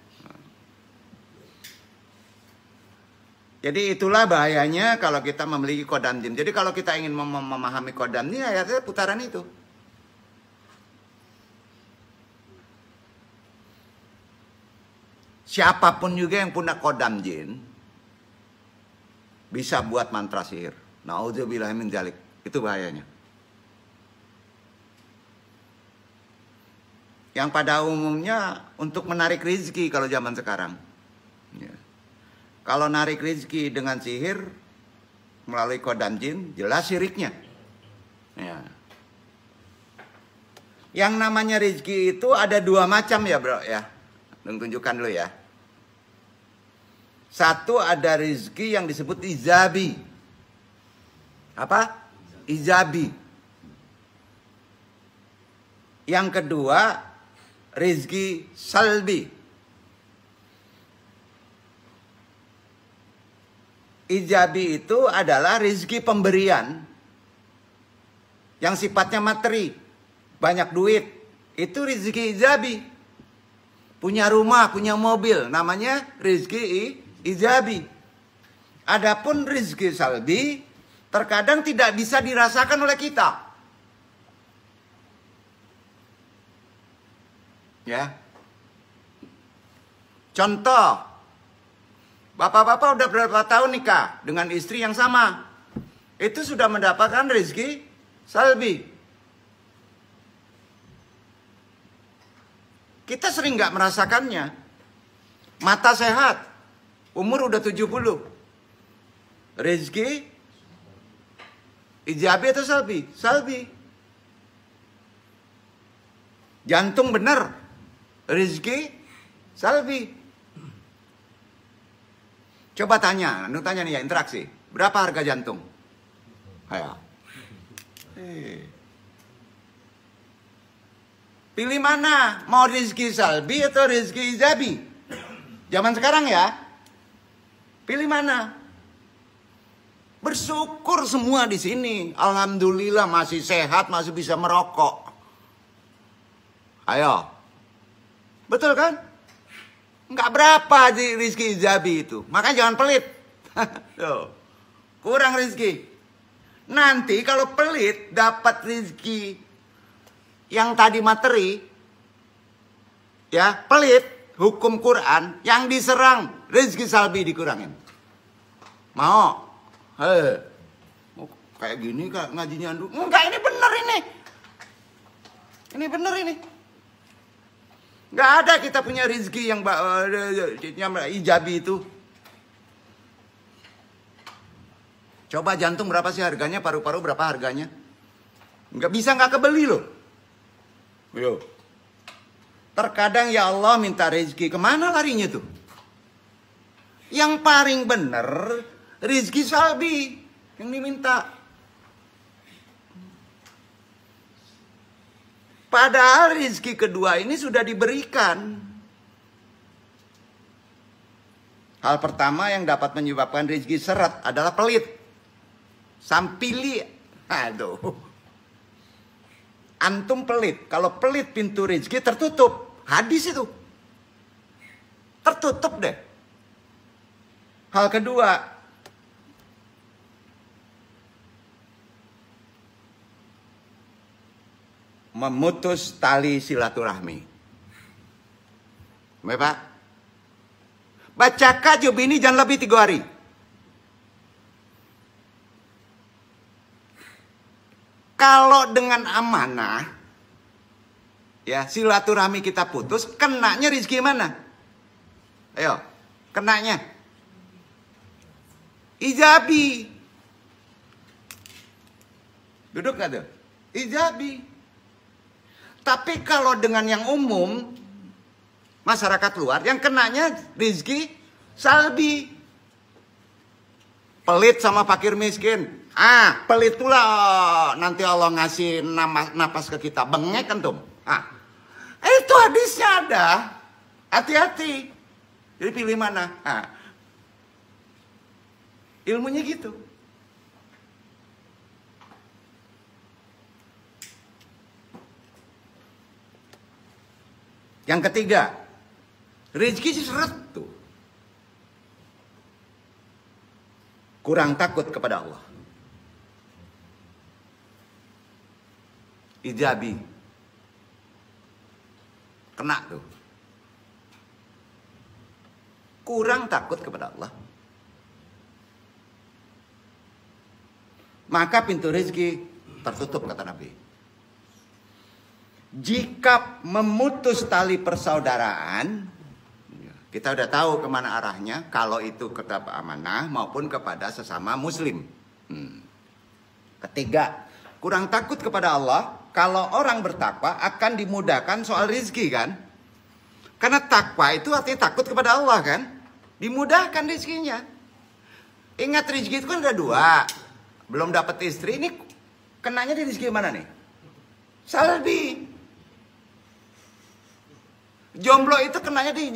Jadi itulah bahayanya kalau kita memiliki kodam jin. Jadi kalau kita ingin memahami kodam jin, ayatnya putaran itu. Siapapun juga yang punya kodam jin bisa buat mantra sihir. Nauzubillah min dzalik. Itu bahayanya. Yang pada umumnya untuk menarik rezeki kalau zaman sekarang. Ya. Kalau narik rezeki dengan sihir melalui kodam jin, jelas syiriknya. Ya. Yang namanya rezeki itu ada dua macam ya bro ya. Tunjukkan dulu ya. Satu ada rezeki yang disebut izabi. Apa? Izabi. Yang kedua rezeki salbi. Ijabi itu adalah rezeki pemberian yang sifatnya materi, banyak duit. Itu rezeki ijabi. Punya rumah, punya mobil, namanya rezeki ijabi. Adapun rezeki salbi terkadang tidak bisa dirasakan oleh kita. Ya. Contoh, bapak-bapak udah berapa tahun nikah dengan istri yang sama. itu sudah mendapatkan rezeki salbi. Kita sering nggak merasakannya. Mata sehat, umur udah 70. Rezeki ijabi atau salbi? Salbi. Jantung benar, rezeki salbi. Coba tanya nih ya, interaksi. Berapa harga jantung? Ayo. Pilih mana? Mau rezeki salbi atau rezeki ijabi? Zaman sekarang ya. Pilih mana? Bersyukur semua di sini. Alhamdulillah masih sehat, masih bisa merokok. Ayo. Betul kan? Nggak berapa di rezeki ijabi itu. Makanya jangan pelit. Tuh. Kurang rezeki. Nanti kalau pelit dapat rezeki yang tadi materi, ya pelit hukum Quran yang diserang rezeki salbi dikurangin. Mau? Kayak gini kak ngajinya dulu. Enggak, ini bener ini. Ini bener ini. Nggak ada kita punya rezeki yang ijabi itu. Coba jantung berapa sih harganya, paru-paru berapa harganya? Nggak kebeli loh. Yo. Terkadang ya Allah minta rezeki, kemana larinya tuh? Yang paling bener rezeki salbi yang diminta. Padahal rezeki kedua ini sudah diberikan. Hal pertama yang dapat menyebabkan rezeki seret adalah pelit. Sampili. Aduh. Antum pelit. Kalau pelit pintu rezeki tertutup. Hadis itu. Tertutup deh. Hal kedua. Memutus tali silaturahmi. Bapak. Baca kajub ini jangan lebih 3 hari. Kalau dengan amanah, ya silaturahmi kita putus, kenanya rezeki mana? Ayo, kenanya ijabi. Duduk nggak tuh? Ijabi. Tapi kalau dengan yang umum, masyarakat luar, yang kenanya rezeki salbi. Pelit sama fakir miskin. Pelit pula nanti Allah ngasih napas ke kita. Bengek antum. Itu hadisnya ada. Hati-hati. Jadi pilih mana? Ilmunya gitu. Yang ketiga, rezeki seret tuh. Kurang takut kepada Allah. Ijabi. Kena tuh. Kurang takut kepada Allah. Maka pintu rezeki tertutup kata Nabi. Jika memutus tali persaudaraan, kita udah tahu kemana arahnya. Kalau itu kepada amanah maupun kepada sesama muslim. Ketiga, kurang takut kepada Allah. Kalau orang bertakwa akan dimudahkan soal rezeki kan. Karena takwa itu artinya takut kepada Allah kan. Dimudahkan rezekinya. Ingat rezeki itu kan ada 2. Belum dapat istri, ini kenanya di rezeki mana nih? Salbi. Jomblo itu kenanya di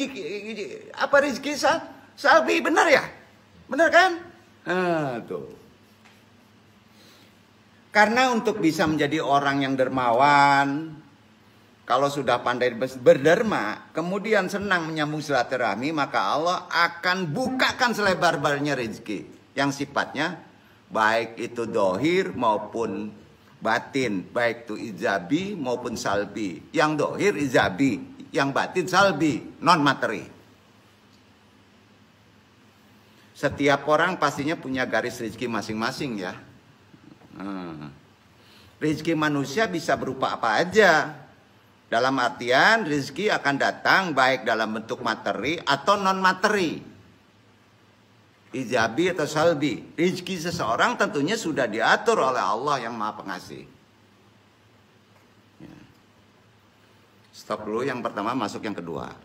apa rezeki salbi, benar ya? Benar kan? Tuh. Karena untuk bisa menjadi orang yang dermawan, kalau sudah pandai berderma, kemudian senang menyambung silaturahmi, maka Allah akan bukakan selebar-lebarnya rezeki yang sifatnya baik itu dohir maupun batin, baik itu ijabi maupun salbi. Yang dohir ijabi, yang batin salbi, non materi. Setiap orang pastinya punya garis rezeki masing-masing ya. Rezeki manusia bisa berupa apa aja. Dalam artian rezeki akan datang baik dalam bentuk materi atau non materi. Ijabi atau salbi. Rezeki seseorang tentunya sudah diatur oleh Allah yang Maha Pengasih. Stop dulu yang pertama, masuk yang kedua.